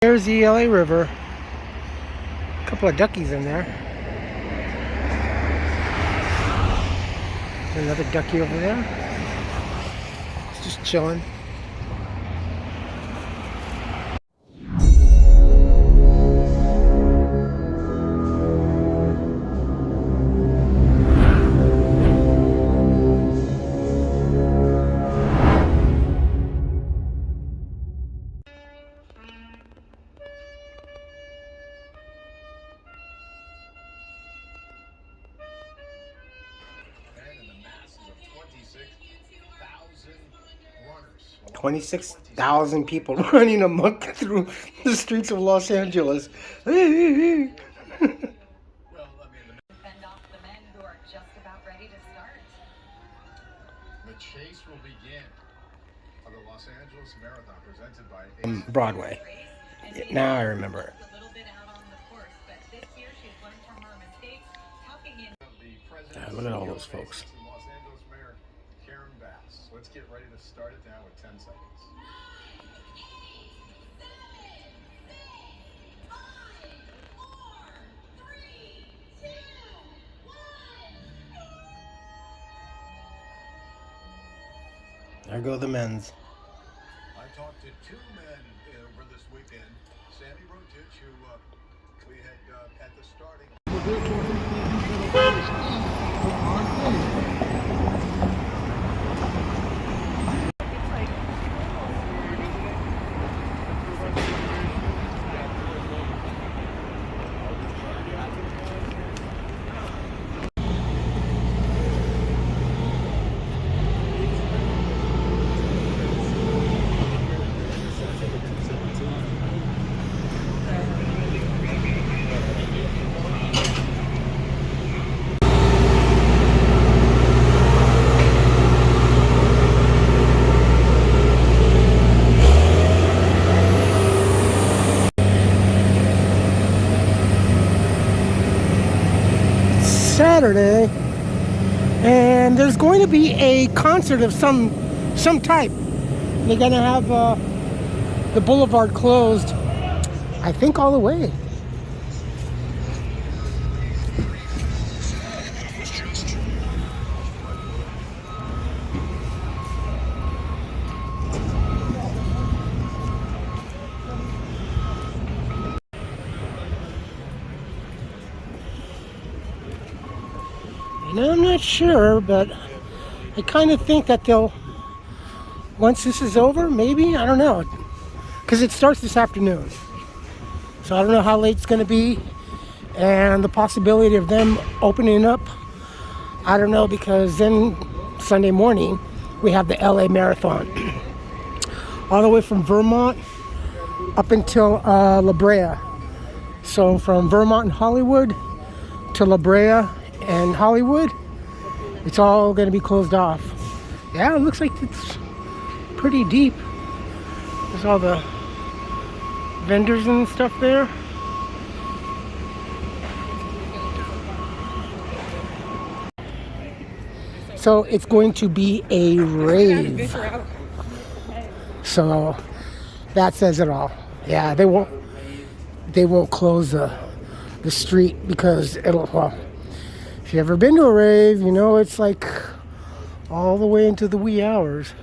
There's the LA River. A couple of duckies in there. There's another ducky over there. It's just chilling. And in the masses of 26,000 runners. 26,000 people running amok through the streets of Los Angeles. Well, I mean, Fend off the men who are just about ready to start. the chase will begin of the Los Angeles Marathon presented by Broadway. Now I remember it. A little bit out on the course, but this year she's learned from her mistakes, tucking in. Yeah, look at all those folks. Los Angeles Mayor Karen Bass. Let's get ready to start it now with 10 seconds. There go the men's. I talked to two men over this weekend. Sammy Rotich, who we had at the starting. Saturday, and there's going to be a concert of some type. They're going to have the Boulevard closed, I think, all the way. And I'm not sure, but I kind of think that they'll, once this is over, maybe, I don't know, because it starts this afternoon. So I don't know how late it's going to be, and the possibility of them opening up, I don't know, because then Sunday morning we have the LA Marathon. All the way from Vermont up until La Brea. So from Vermont and Hollywood to La Brea and Hollywood, it's all going to be closed off. Yeah, it looks like it's pretty deep. There's all the vendors and stuff there. So it's going to be a rave. So that says it all. Yeah, they won't close the street because it'll, well, if you've ever been to a rave, you know it's like all the way into the wee hours.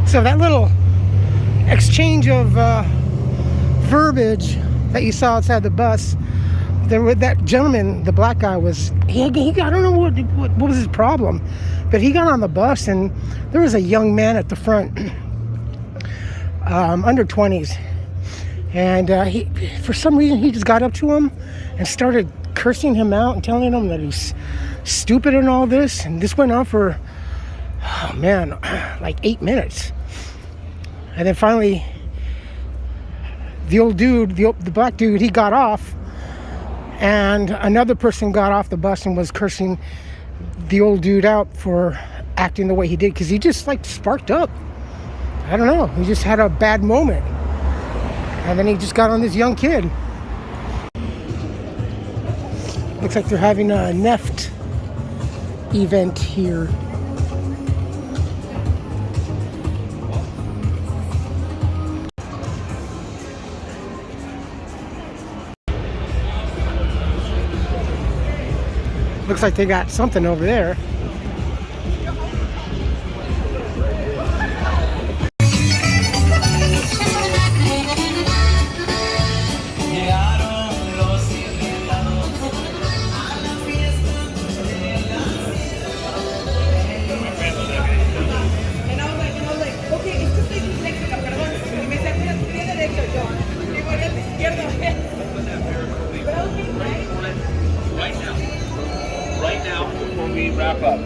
So that little exchange of verbiage that you saw outside the bus, that gentleman, the black guy, was he I don't know what was his problem, but he got on the bus and there was a young man at the front, under 20s, and he, for some reason, he just got up to him and started cursing him out and telling him that he's stupid and all this, and this went on for, oh man, like 8 minutes. And then finally the old dude, the black dude, he got off, and another person got off the bus and was cursing the old dude out for acting the way he did, because he just like sparked up. I don't know. He just had a bad moment. And then he just got on this young kid. Looks like they're having a Neft event here. Looks like they got something over there. Right now, before we wrap up,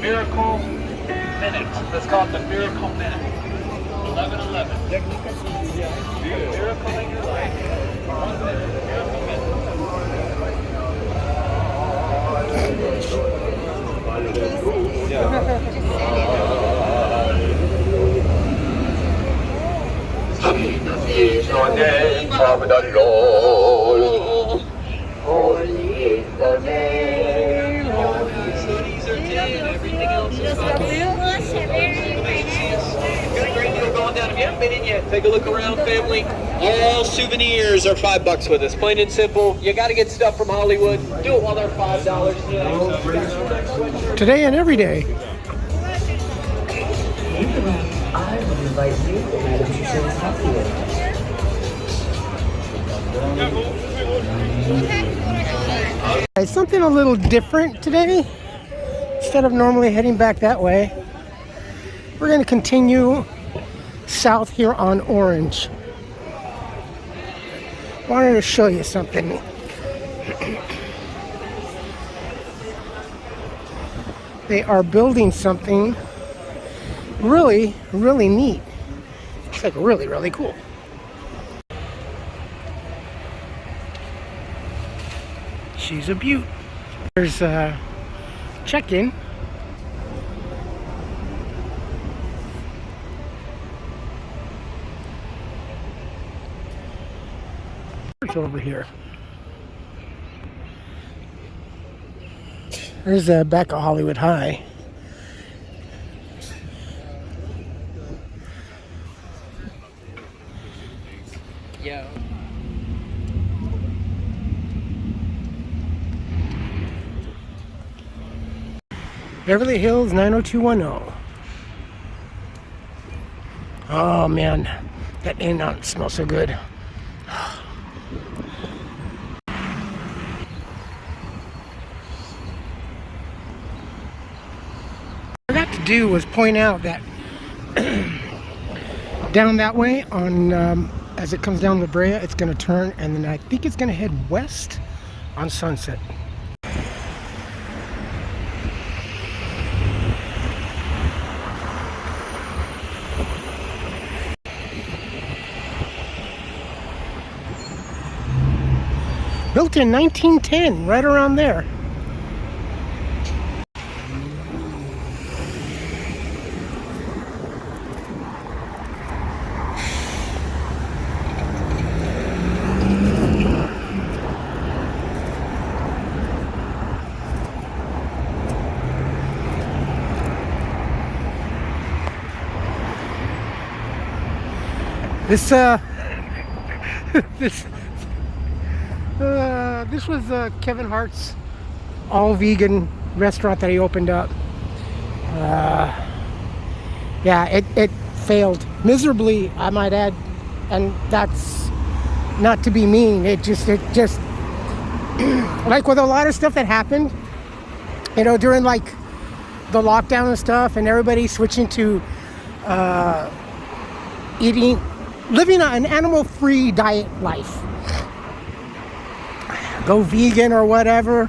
Miracle Minute. Let's call it the Miracle Minute. 11:11. Miracle in your life. 1 minute. Miracle is the name of the Lord. Holy is the name of Cities are dead, everything else is fine. Got a great deal going down. If you haven't been in yet, take a look around, family. All souvenirs are $5 with us. Plain and simple. You got to get stuff from Hollywood. Do it while they're $5 today. Today and every day. I would invite you to Madam Tussauds Hollywood. Something a little different today. Instead of normally heading back that way, we're going to continue south here on Orange. Wanted to show you something. They are building something really, really neat. It's like really, really cool. She's a beaut. There's a check-in. It's over here. There's the back of Hollywood High. Yeah. Beverly Hills 90210. Oh man, that in-out smells so good. What I forgot to do was point out that down that way on as it comes down La Brea, it's going to turn, and then I think it's going to head west on Sunset. Built in 1910, right around there. This was Kevin Hart's all-vegan restaurant that he opened up. Yeah, it failed miserably, I might add, and that's not to be mean. It just like with a lot of stuff that happened, you know, during like the lockdown and stuff, and everybody switching to living an animal-free diet life. Go vegan or whatever,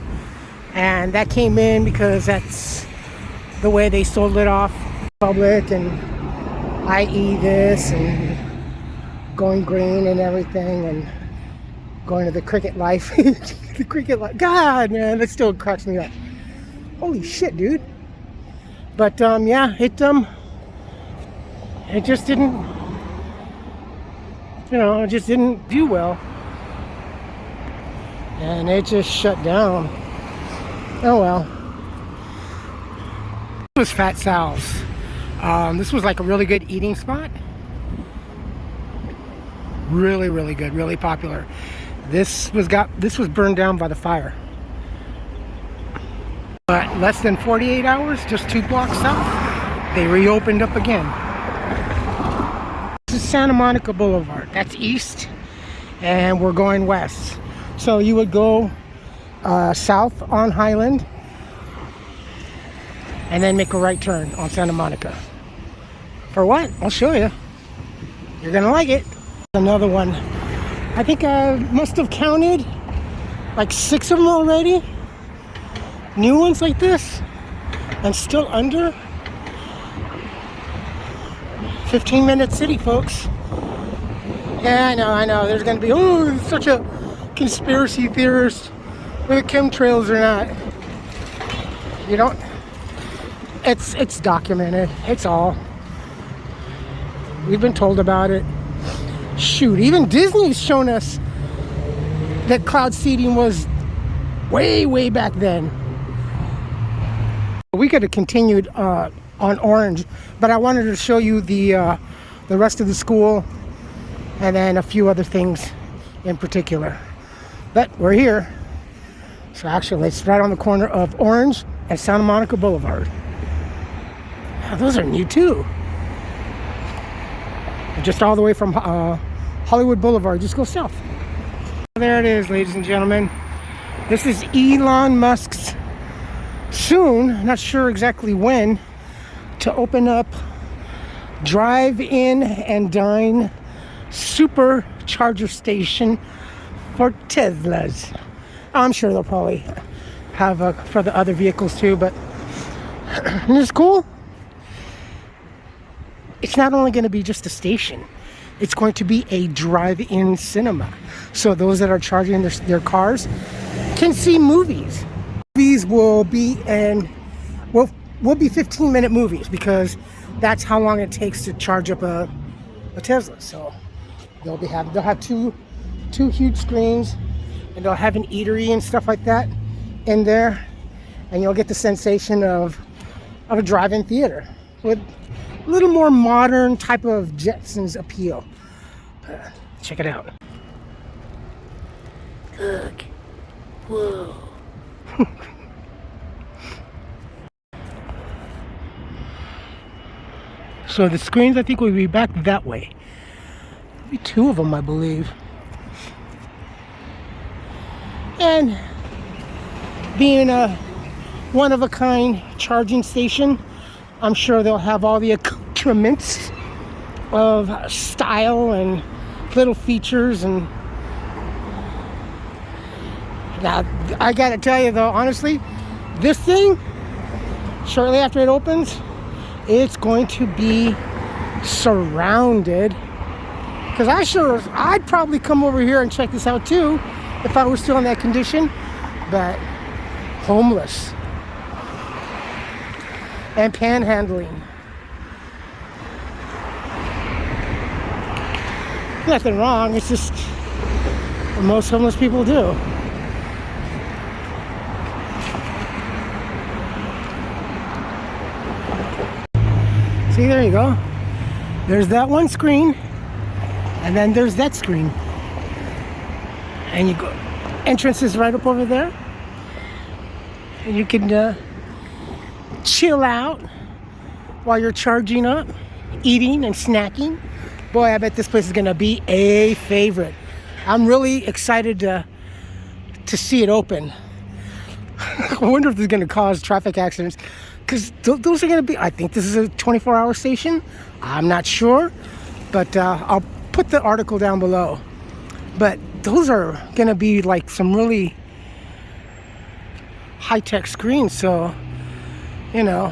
and that came in because that's the way they sold it off public, and i.e. this and going green and everything, and going to the cricket life. The cricket life, God man, that still cracks me up. Holy shit, dude. But yeah, it just didn't, you know, it just didn't do well. And it just shut down. Oh well. This was Fat Sal's. This was like a really good eating spot. Really, really good, really popular. This was burned down by the fire. But less than 48 hours, just 2 blocks south, they reopened up again. This is Santa Monica Boulevard. That's east, and we're going west. So you would go south on Highland, and then make a right turn on Santa Monica. For what? I'll show you. You're gonna like it. Another one. I think I must have counted like 6 of them already. New ones like this, and still under 15-minute city, folks. Yeah, I know. There's gonna be, oh, such a conspiracy theorist with chemtrails or not. You don't. It's documented. It's all. We've been told about it. Shoot, even Disney's shown us that cloud seeding was way back then. We could have continued on Orange, but I wanted to show you the rest of the school and then a few other things in particular. But we're here. So actually, it's right on the corner of Orange and Santa Monica Boulevard. Oh, those are new too. Just all the way from Hollywood Boulevard, just go south. There it is, ladies and gentlemen. This is Elon Musk's soon, not sure exactly when, to open up drive-in and dine supercharger station for Teslas. I'm sure they'll probably have for the other vehicles too, but isn't this cool? It's not only going to be just a station, it's going to be a drive-in cinema. So those that are charging their cars can see movies. Movies will be will be 15-minute movies, because that's how long it takes to charge up a Tesla. So they'll have two huge screens, and they'll have an eatery and stuff like that in there, and you'll get the sensation of a drive-in theater with a little more modern type of Jetsons appeal. Check it out. Look. Whoa. So the screens, I think, will be back that way. Maybe 2 of them, I believe. And being a one-of-a-kind charging station, I'm sure they'll have all the accoutrements of style and little features. And now, I gotta tell you though, honestly, this thing, shortly after it opens, it's going to be surrounded. Because I'd probably come over here and check this out too if I was still in that condition. But homeless and panhandling. Nothing wrong, it's just what most homeless people do. See, there you go. There's that one screen, and then there's that screen. And you go, entrance is right up over there. And you can chill out while you're charging up, eating and snacking. Boy, I bet this place is gonna be a favorite. I'm really excited to see it open. I wonder if this is gonna cause traffic accidents, because those are gonna be, I think this is a 24-hour station. I'm not sure, but I'll put the article down below. But those are gonna be like some really high-tech screens, so, you know,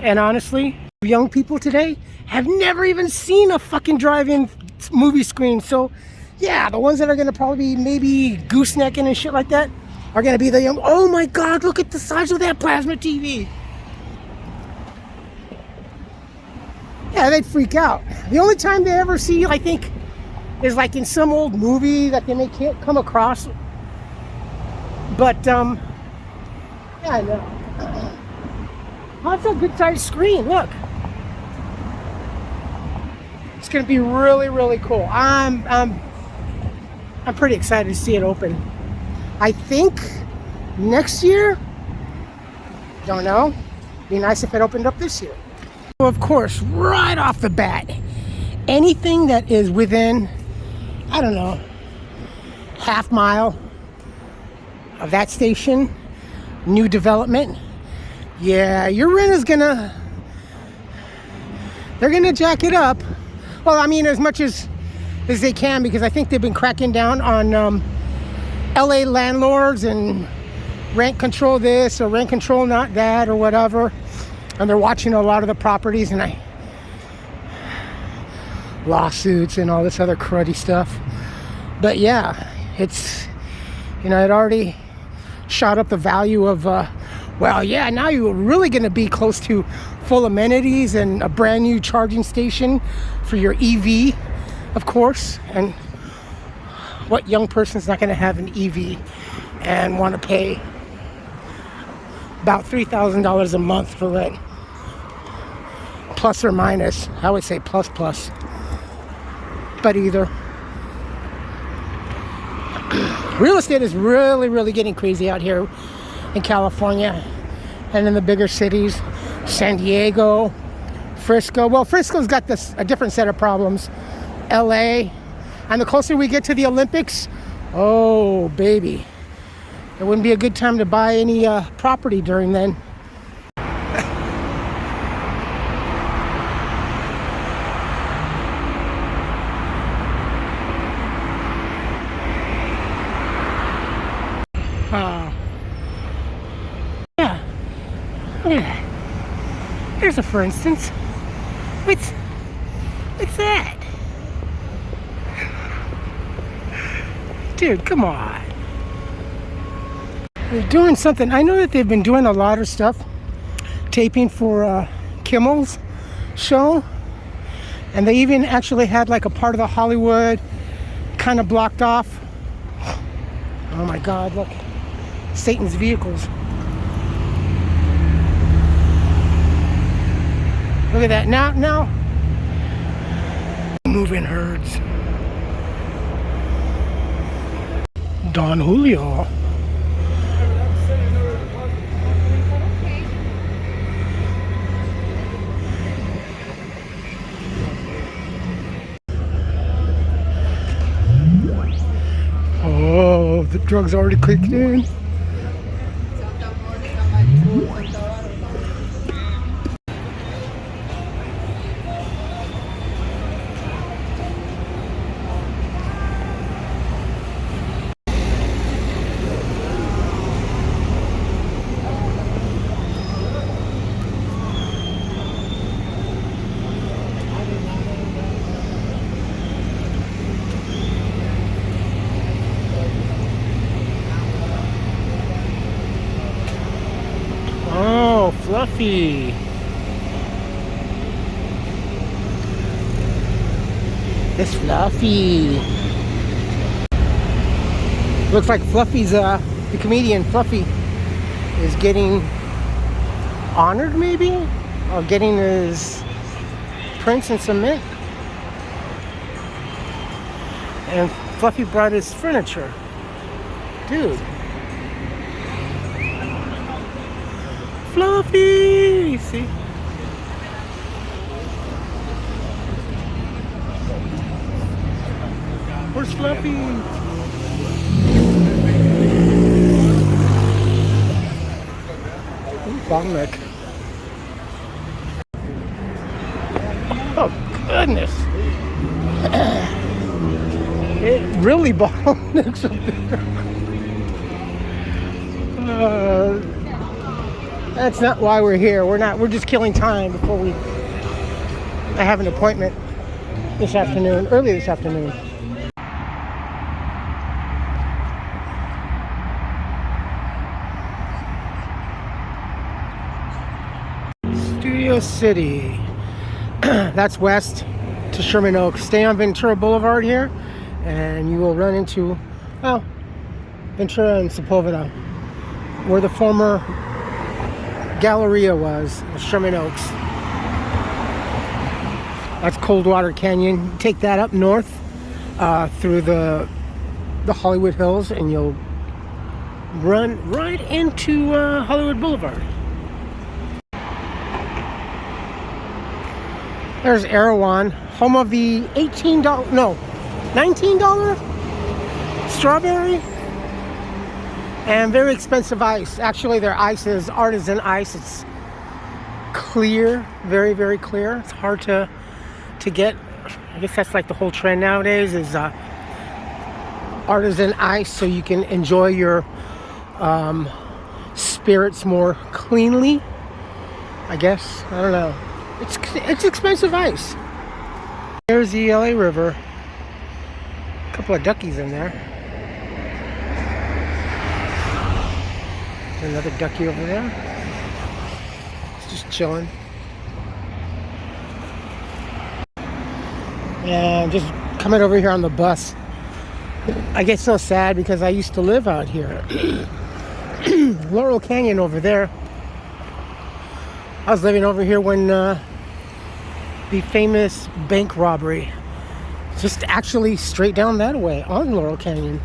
and honestly, young people today have never even seen a fucking drive-in movie screen. So yeah, the ones that are gonna probably be maybe goosenecking and shit like that are gonna be the young. Oh my god, look at the size of that plasma TV. Yeah, Yeah, they'd freak out. The only time they ever see, I think, is like in some old movie that they may can't come across. But yeah, I know. Oh, it's a good sized screen. Look, it's gonna be really, really cool. I'm pretty excited to see it open. I think next year. Don't know. Be nice if it opened up this year. Of course, right off the bat, anything that is within, I don't know, half mile of that station, new development, yeah, your rent is they're gonna jack it up. Well, I mean, as much as they can, because I think they've been cracking down on LA landlords and rent control this or rent control not that or whatever. And they're watching a lot of the properties and lawsuits and all this other cruddy stuff. But yeah, it's, it already shot up the value of, well, yeah, now you're really going to be close to full amenities and a brand new charging station for your EV, of course. And what young person's not going to have an EV and want to pay about $3,000 a month for rent? Plus or minus. I would say plus. But either. Real estate is really, really getting crazy out here in California and in the bigger cities. San Diego, Frisco. Well, Frisco's got a different set of problems. LA. And the closer we get to the Olympics, oh, baby. It wouldn't be a good time to buy any property during then. Yeah. Look at that. Here's a for instance. What's that? Dude, come on. They're doing something. I know that they've been doing a lot of stuff, taping for Kimmel's show, and they even actually had like a part of the Hollywood kind of blocked off. Oh my God, look, Satan's vehicles. Look at that. Now, moving herds. Don Julio. Oh, the drugs already kicked in. Fluffy. It's Fluffy. Looks like Fluffy's, the comedian Fluffy is getting honored maybe? Or getting his prints and cement. And Fluffy brought his furniture. Dude. Fluffy! See? Where's Fluffy? Bottleneck. Oh, goodness. It really bottlenecks up there. That's not why we're here. We're just killing time before I have an appointment this afternoon, early this afternoon. Studio City. That's west to Sherman Oaks. Stay on Ventura Boulevard here, and you will run into, well, Ventura and Sepulveda, where the former Galleria was, Sherman Oaks. That's Coldwater Canyon. Take that up north through the Hollywood Hills, and you'll run right into Hollywood Boulevard. There's Erewhon, home of the $18, no, $19 strawberry and very expensive ice. Actually, their ice is artisan ice. It's clear, very, very clear. It's hard to get. I guess that's like the whole trend nowadays is artisan ice, so you can enjoy your spirits more cleanly, I guess. I don't know. It's expensive ice. There's the LA River. A couple of duckies in there. Another ducky over there. It's just chilling. And just coming over here on the bus. I get so sad because I used to live out here. Laurel Canyon over there. I was living over here when the famous bank robbery, just actually straight down that way on Laurel Canyon.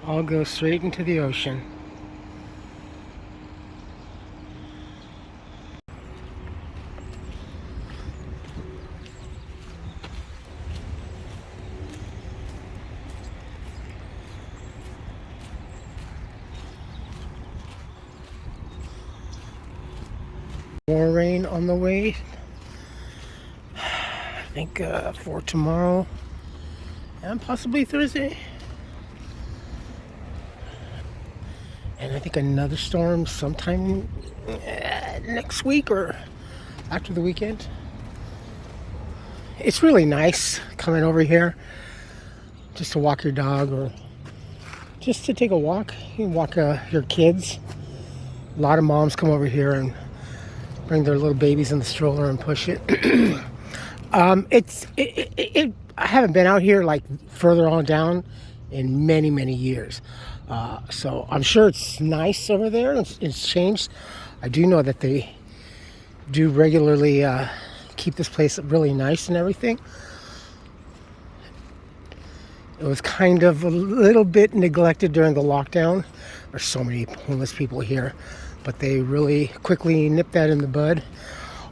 All go straight into the ocean. More rain on the way. I think for tomorrow and possibly Thursday. And I think another storm sometime next week or after the weekend. It's really nice coming over here just to walk your dog or just to take a walk. You can walk your kids. A lot of moms come over here and bring their little babies in the stroller and push it. I haven't been out here like further on down in many, many years. So I'm sure it's nice over there. It's changed. I do know that they do regularly keep this place really nice and everything. It was kind of a little bit neglected during the lockdown. There's so many homeless people here, but they really quickly nipped that in the bud.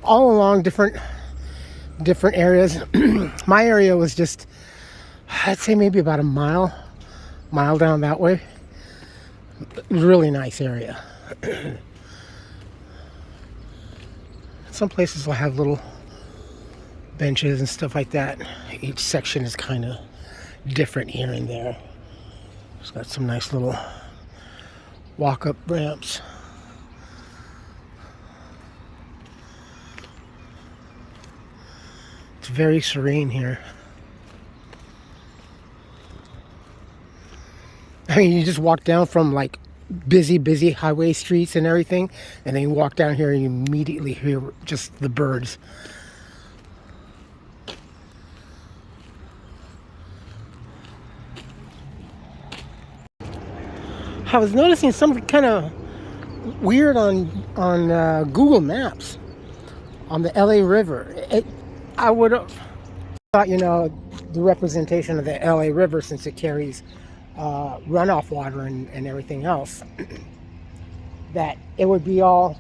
All along different areas. My area was just, I'd say maybe about a mile down that way. Really nice area. Some places will have little benches and stuff like that. Each section is kind of different here and there. It's got some nice little walk-up ramps. It's very serene here. I mean, you just walk down from like busy highway streets and everything, and then you walk down here and you immediately hear just the birds. I was noticing something kind of weird on Google Maps on the LA River. I would have thought, you know, the representation of the LA River, since it carries runoff water and everything else, that it would be all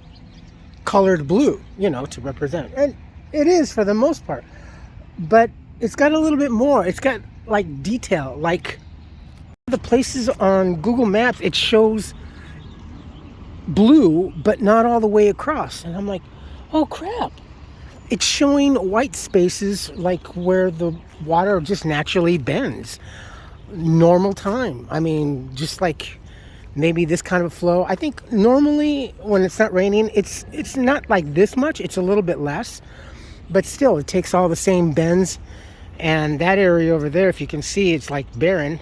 colored blue, you know, to represent. And it is for the most part. But it's got a little bit more. It's got like detail. Like the places on Google Maps, it shows blue, but not all the way across. And I'm like, oh crap. It's showing white spaces like where the water just naturally bends. Normal time. I mean, just like maybe this kind of flow. I think normally when it's not raining, it's not like this much. It's a little bit less. But still, it takes all the same bends. And that area over there, if you can see, it's like barren.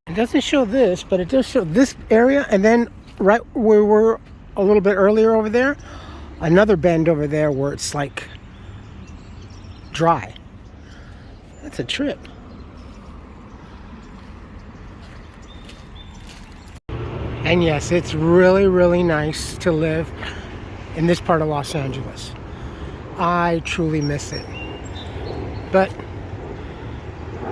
It doesn't show this, but it does show this area. And then right where we're a little bit earlier over there, another bend over there where it's like dry. That's a trip. And yes, it's really, really nice to live in this part of Los Angeles. I truly miss it. But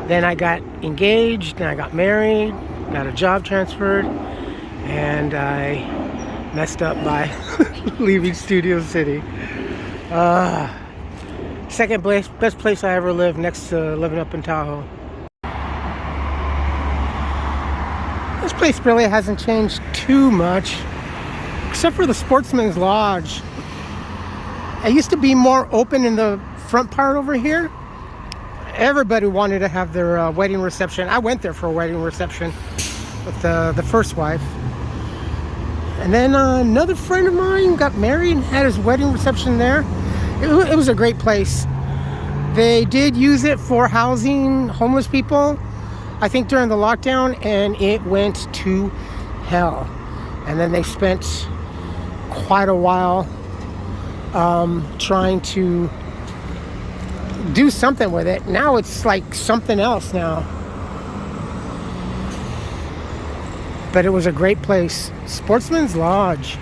then I got engaged, and I got married, got a job transferred, and I messed up by leaving Studio City. Second best place I ever lived, next to living up in Tahoe. This place really hasn't changed too much, except for the Sportsman's Lodge. It used to be more open in the front part over here. Everybody wanted to have their wedding reception. I went there for a wedding reception with the first wife. And then another friend of mine got married and had his wedding reception there. It was a great place. They did use it for housing homeless people, I think during the lockdown, and it went to hell. And then they spent quite a while trying to do something with it. Now it's like something else now. But it was a great place. Sportsman's Lodge.